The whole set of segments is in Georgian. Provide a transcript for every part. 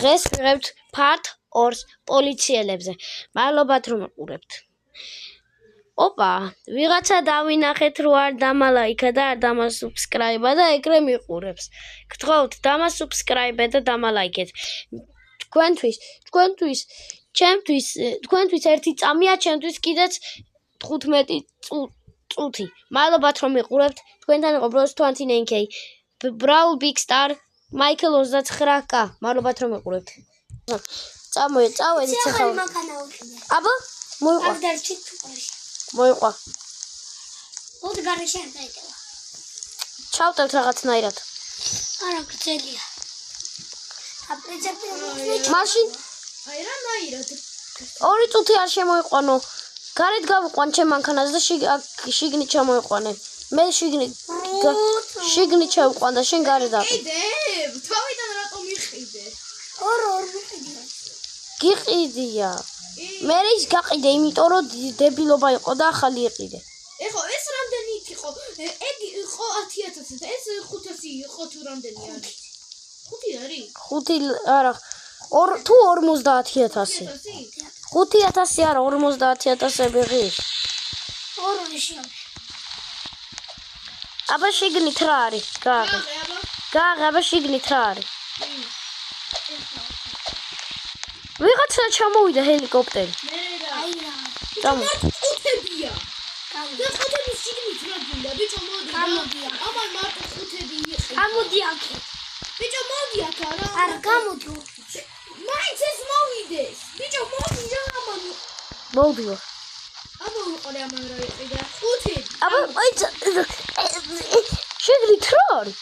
დღეს ვიღებთ part 2-ს პოლიციელებზე. მადლობთ რომ უყურებთ. ოპა, ვიღაცა დავინახეთ რომ არ დამალაიქა და არ დამასუბსკრაიბა და ეგრე მიყურებს. გთხოვთ, დამასუბსკრაიბეთ და დამალაიქეთ. თქვენთვის ერთი წამია, ჩემთვის კიდეც 15 წუთი. მადლობთ რომ მიყურებთ. თქვენთან იყო ბროს 29K. Brawl Big Star Michael 29K. მადლობთ რომ მიყურებთ. წავედით ახლა. აბა, მოიყვა. მოიყვა. ოდ გარეშე არ დაიწყება. ჩავტევთ რაღაცნაირად. არა, გწელია. აპრეცეპტი მაშინ აი რანაირად 2 წუთი არ შემოიყვანო. გარეთ გავიყვან ჩემ მანქანას და შიგნით ჩამოიყვანე. მე შიგნით ჩავიყვან და შენ გარეთ დაყიდე. კიდე თავიდან რატომ იყიდე? ორ მიყიდე. გიყიდია. მე ის გაყიდე, იმიტომ რომ დებილობა იყო და ახალი იყიდე. ეხო ეს რამდენით იყო? ეგ იყო 10000 და ეს 500 იყო თუ რამდენი არის? 5 არის? 5 არა. თუ 50000. 5000 არა, 50000 ვიღის. ორში. აბა შიგნით რა არის? გააღება შიგნით რა არის? ვიღაცა ჩამოვიდა ჰელიკოპტერი. აი რა. ხუთებია. და ხუთების შიგნით რა გინდა? ბიჭო მოდი. გამოდია. ამან მარტო ხუთები იყო. გამოდი აქე. ბიჭო მოდი აქ რა. არა, გამოდი. მაინც ეს მოვიდეს. ბიჭო მოდი რა ამან. მოვდიო. აბა უყურე ამან რა იყიდა? ხუთი. აბა აი შეგრით რა არის?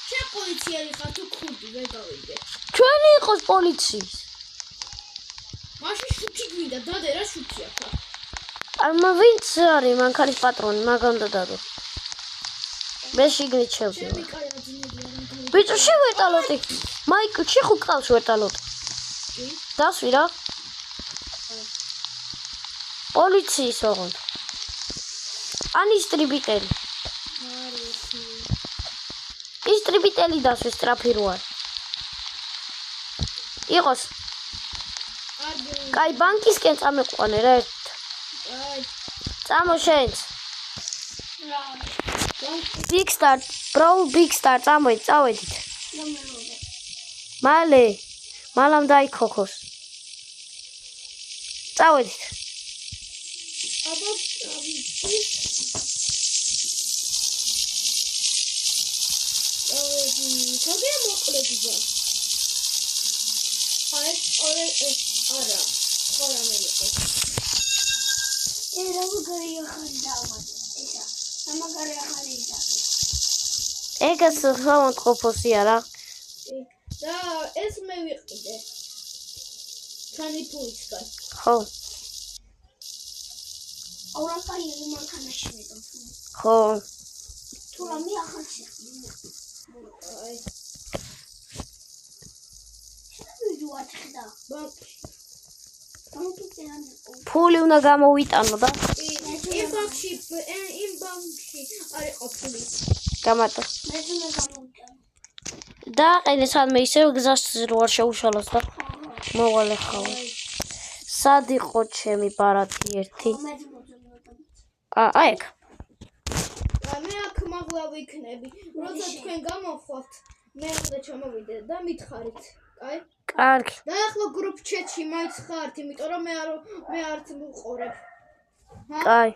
შენ პოლიციელი ხარ თუ ქურდი ვერ გავიგე. ჩვენი იყოს პოლიციის. მაშინ შუქი გვინდა დადე რა შუქი აქ. არმა ვინც არის მანქანის პატრონი, მაგამ და დადო. მე შიგნით შევდივარ. ბიჭო შევერტალოტი. მაიკ შეხუ ყავს ვერტალოტი. დასვი რა. პოლიციის ოღონდ. ანის ტრიბიტელი. ის ტრიბიტელი დასვი სტრაფი რო არის. იყოს. კაი ბანკისკენ წამეყვანე რა ერთ. წამო შენც. Big Star, Brawl Big Star წავედით. მალამ დაიქოქოს. წავედით. აბა ხოდი მოკლედა. აი არა, ხორა მე იყო. რა მოგარია ხანდა. ამაგარი ახალი და. ეგას სამონტყოფოსი არა. და ეს მე ვიყიდე. თანი პუისკან. ხო. აურაკაი მანქანაში მიდო. ხო. თუ რამე ახალში. აი. შევიდო ახლა. ფული უნდა გამოვიტანო და იმ ბანკში არის ყოფილი. გამატო. მე უნდა გამოვიტანო. დააყენე სადმე ისევ გზას რო არ შეუშალოს და მოვალე ხავ. სად იყო ჩემი ბარათი ერთი? აი ეგ. მე აქ მაღლა ვიქნები. როცა თქვენ გამოხვავთ, მე უნდა ჩამოვიდე და მითხარით. კაი? კარგი. და ახლა გრუპ ჩეტში მაინც ხართ, იმიტომ რომ მე არც მუყურებ. კაი.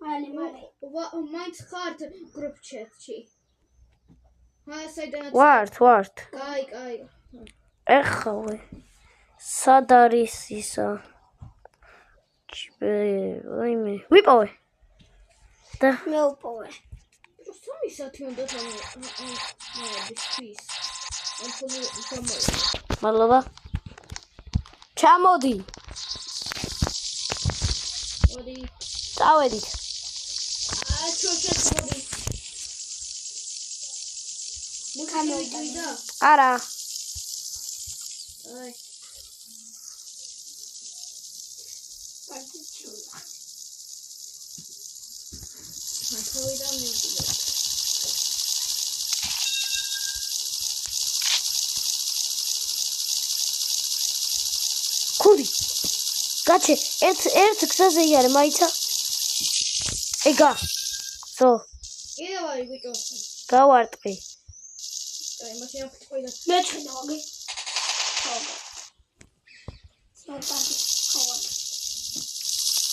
მალე. მაინც ხართ გრუპ ჩეტში. საიდანაც ვართ. კაი. ეხავე. სად არის ისა? ვაიმე. ვიპოვე. და მე უპოვე. სამი საათი უნდა ჩამოვიდეს. მადლობა. ჩამოდი. მოდი. წავედით. ჩოჩეთ მოდი. მუქამოვიდა? არა. აი. მაქოვიდა მიდია. კაცი, ერთ გზაზე იარე, მაიცა. ეგა. ზო, კიდევ არის ბიჭო. გავარტყი. აი, მაშინ აქ თქვი და მე ჩქნა ვაგე. სპარტაკი, ხოვა.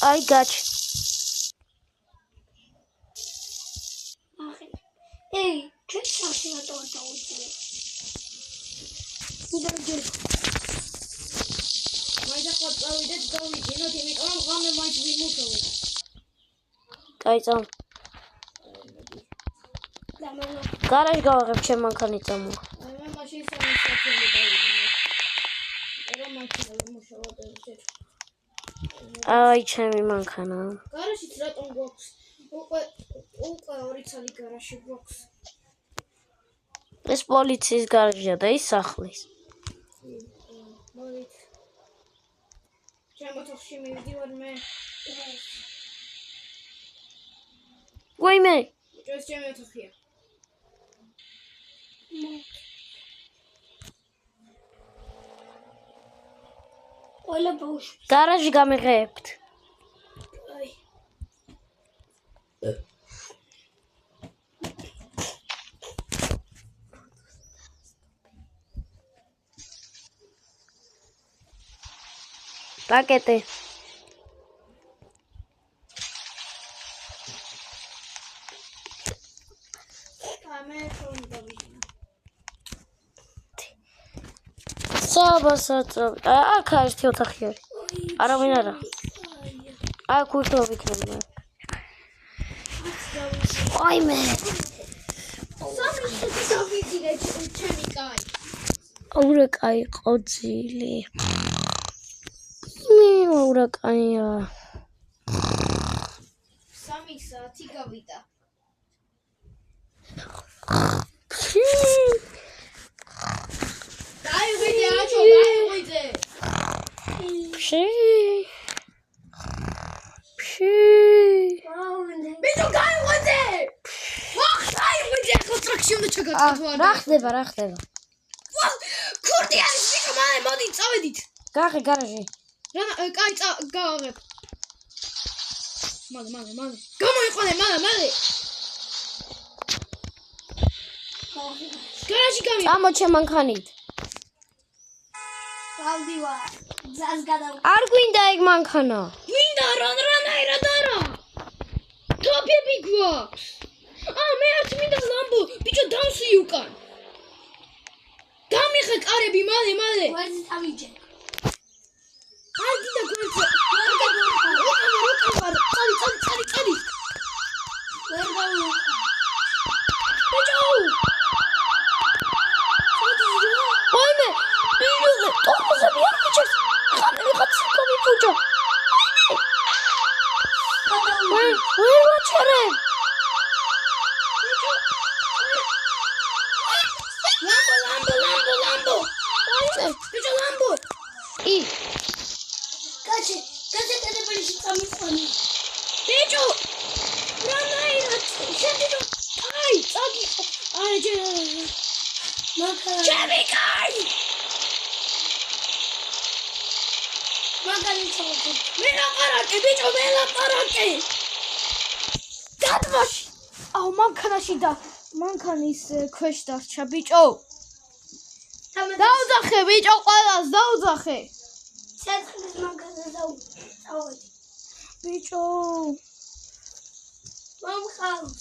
აი გაჩ. ახლა. ეი, ჩეჩაში რატომ დავუწე? იდეა. მაინც ახლა წავიდეთ, გავიგინოთ, იმიტომ რომ ღამე მაინც ვიმუშავეთ. გაიწამ. დამალო. გარაჟი გავაღებ, ჩემ მანქანი წამო. აი, მე მაშინ სამი საათი დავიგინოთ. ეხლა მანქანა ვიმუშავოთ ერთ. აი, ჩემი მანქანა. გარაშიც რატომ გვაქვს? უკვე 2 წელი გარაში გვაქვს. ეს პოლიციის გარაჟია და ის სახლის. მოვით. ჩემ ოთახში მივიდივარ მე. ვაიმე, ბიჭო, ეს ჩემი ოთახია. ყველა ბავშვი. გარაჟი გამიღებთ. აი. პაკეტი. მე ხომ დავიგინო. საბასაწავი. აქ არის ერთი ოთახი არის. არავინ არა. აქ უშო ვიქნება. ვაიმე. სამი ხუთი დავიგინე ჩემი კაი. აურა კაი ყოძილი. მე აურა კაია. 3 საათი გავიდა. დაიღვიდე აჩო, დაიღვიდე. ფში. ბიჭო, გაიღვიდე. ვახ, დაიღვიდე, ხო ტრაქში უნდა ჩაგაკეთო არა. რა ხდება, რა ხდება? ქურდი არის ბიჭო, მალე მოდი, წავედით. გაღე გარაჟი. რა, კაი, გავაღებ. მალე. გამოიყვანე, მალე. გარაჟი გამი. წამო ჩემ მანქანით. გავდივა. ძას გადავ. არ გვინდა ეგ მანქანა. მინდა რანაირად არა. თოფები გვაქვს. მე არც მინდა ლამბო, ბიჭო, დავსვი უკან. დამიხე კარები, მალე. ვერც დავიჯე. აი, კიდე გვერდზე. როკავარ. წარი. ვერ გავიყო. ბიჭო. ვაიმე, ბიჭო, ტორმოზები არ მიჭერს. ხამე ვიღაც გამიფუჭო. ვერ ვაჩერე. ლამბო. ვაიმე, ბიჭო, ლამბო. ი, კაცი, გადადებაში წამიყვანი. ბიჭო. რანაირად. შენდიდო. აი, წაგიხო. აი, მაგარი. ჩემი კაი. მაგარი წავდი. მე ლაპარაკე, ბიჭო, მე ლაპარაკე. გადმოში. აუ, მანქანაში და მანქანის ქვეშ დარჩა, ბიჭო. დაუძახე, ბიჭო, ყველას დაუძახე. ცეცხლის მაგაზე წავედი. ბიჭო. მომხავს.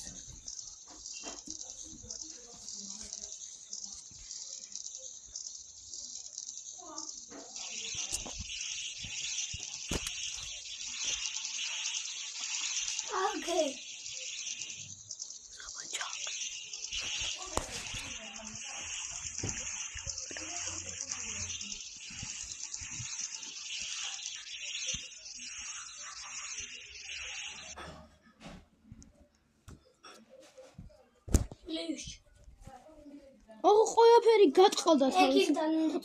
Okay. ოღონდ ყველაფერი გატყდა თავის.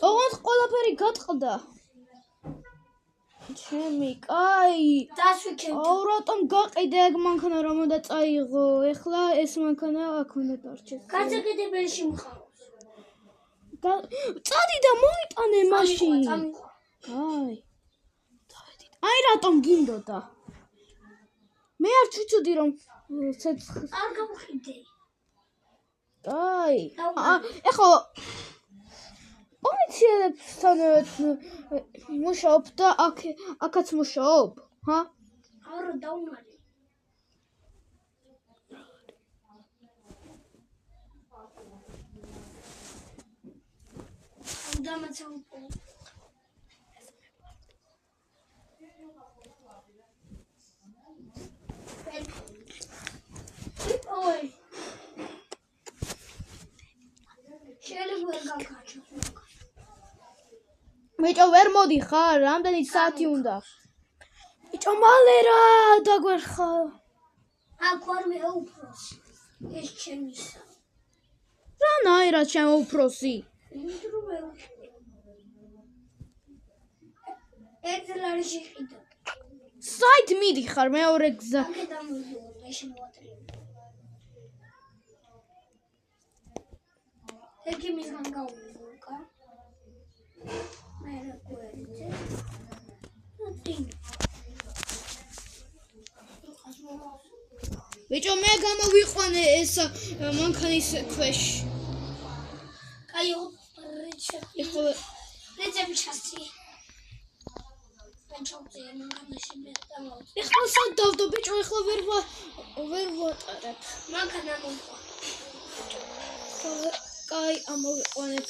ოღონდ ყველაფერი გატყდა. ჩემი კაი. დასვიქებ. აუ, რატომ გაყიდე ეგ მანქანა რომ უნდა წაიღო? ეხლა ეს მანქანა აქ უნდა დარჩეს. გადაგდებელში მხავს. წადი და მოიტანე მაშინ. აი. დავედით. აი რატომ გინდოდა? მე არ ვიცოდი რომ არ გავხიდე. აი ეხლა პოლიციელებთან მუშაობ და აქაც მუშაობ? ჰა? არა დაუნარი. დამაცავ. ой. შეიძლება ვერ გავკარჩო. ბიჭო ვერ მოდი ხარ? რამდენი საათი უნდა? ბიჭო მალე რა დაგვერხა. აქ ვარ მე უფროსი. ეს ჩემისა. რანაირად ჩემ უფროსი? ეთლარში ხიდა. საით მიდიხარ მეორე გზა? აქედან მივიდოდი და შემოვატრიალე. ეკიმისგან გავუვიკა. მე რა გვერდზე. ბიჭო მე გამოვიყვანე ეს მანქანის ქვეშ. კაი ეხლა რეცეპი ჩასწი. ჩავწე მანქანაში მე დამოვწე. ეხლა სად დავდო ბიჭო ეხლა ვერ ვატარებ. მანქანა მოყვა. კაი ამოვიყვანებ.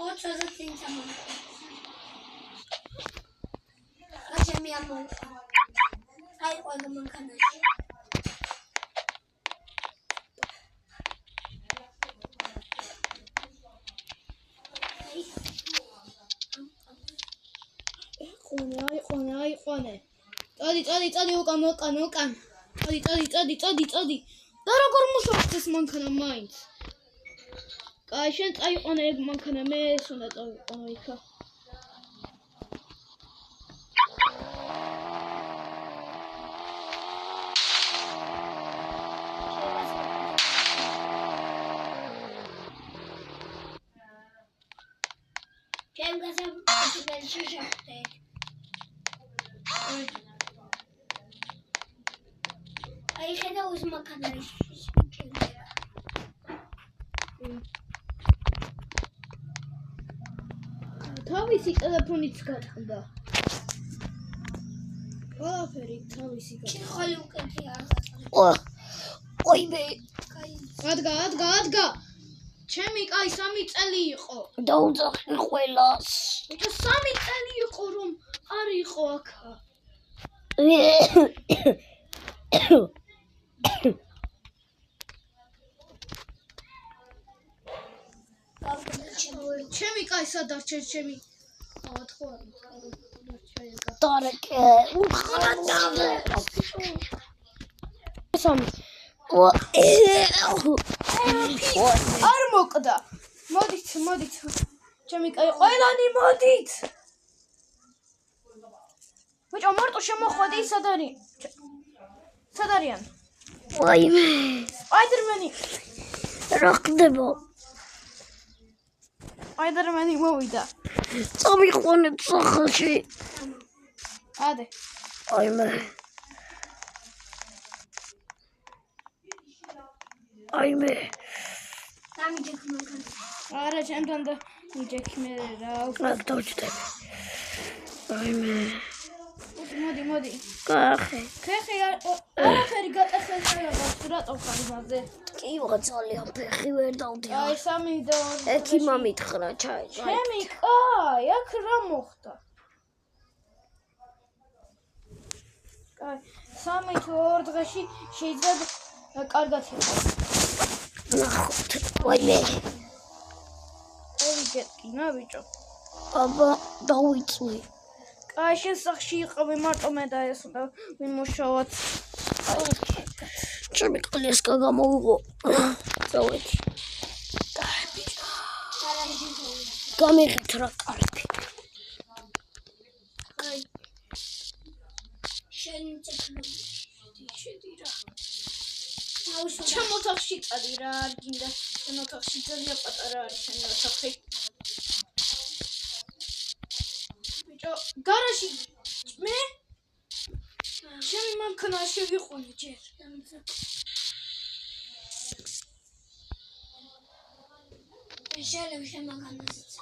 ოჩაზე წინ ჩამოვიდა. აჩემი ამოვიდა. აი ყველა მანქანაში. აიყვანე. წადი უკან. წადი. და როგორ მუშაობს ეს მანქანა მაინც? კაი შენ წაიყვანე ეგ მანქანა მე ეს უნდა წავიყვანო იქა. ჩემ გასამ ვერ შეშახტე. აი ხედა ის მანქანა ის ჩემია. თავისი ტელეფონიც გაწყდა. ყველაფერი თავისი გაწყდა. ხალი უკეთე აღარ. ой მე. ადგა. ჩემი კაი 3 წელი იყო. დაუძახი ყველას. ბიჭო 3 წელი იყო რომ არ იყო აქა. ჩემი კაი სადარჩე ჩემი. ხო არ დარეკე. უხარადავე. არ მოკდა. მოდით. ჩემი კაი ყველანი მოდით. ბიჭო მარტო შემოხვედი სად არიან? ვაიმე. სპაიდერმენი. რა ხდება? სპაიდერმენი მოვიდა. წამიყვანეთ სახლში. ადე. ვაიმე. დამიჯექ მანქანა. არა ჩემთან და მიჯექი მე რა. რა დავჭდები? ვაიმე. მოდი. კახე. ხეხი არაფერი გატეხეს რატომ ხარ მასზე? კი ვიღა ძალიან ფეხი ვერ დავდია. აი 3 და 2. ექიმა მითხრა ჩაი. ჩემი კაი, აქ რა მოხდა? კაი, 3 თუ 2 დღეში შეიძლება კარგად იყოს. ნახოთ. ვაიმე. გეტკინა ბიჭო. აბა დავიწვი. კაი, შენ სახში იყავი მარტო მე და ეს უნდა ვიმუშაოთ. ჩემი ყლესკა გამოვიღო. წავედი. კაი ბიჭო. გამიღეთ რა კარგი. კაი. შენ შედი რა. ჩემ ოთახში წადი რა არ გინდა. შენ ოთახში ძალიან პატარა არის შენი ოთახი. ბიჭო, გარაჟი მე ჩემი მანქანა შევიყოლე ჯერ. შეიძლება შემაგანაზეც.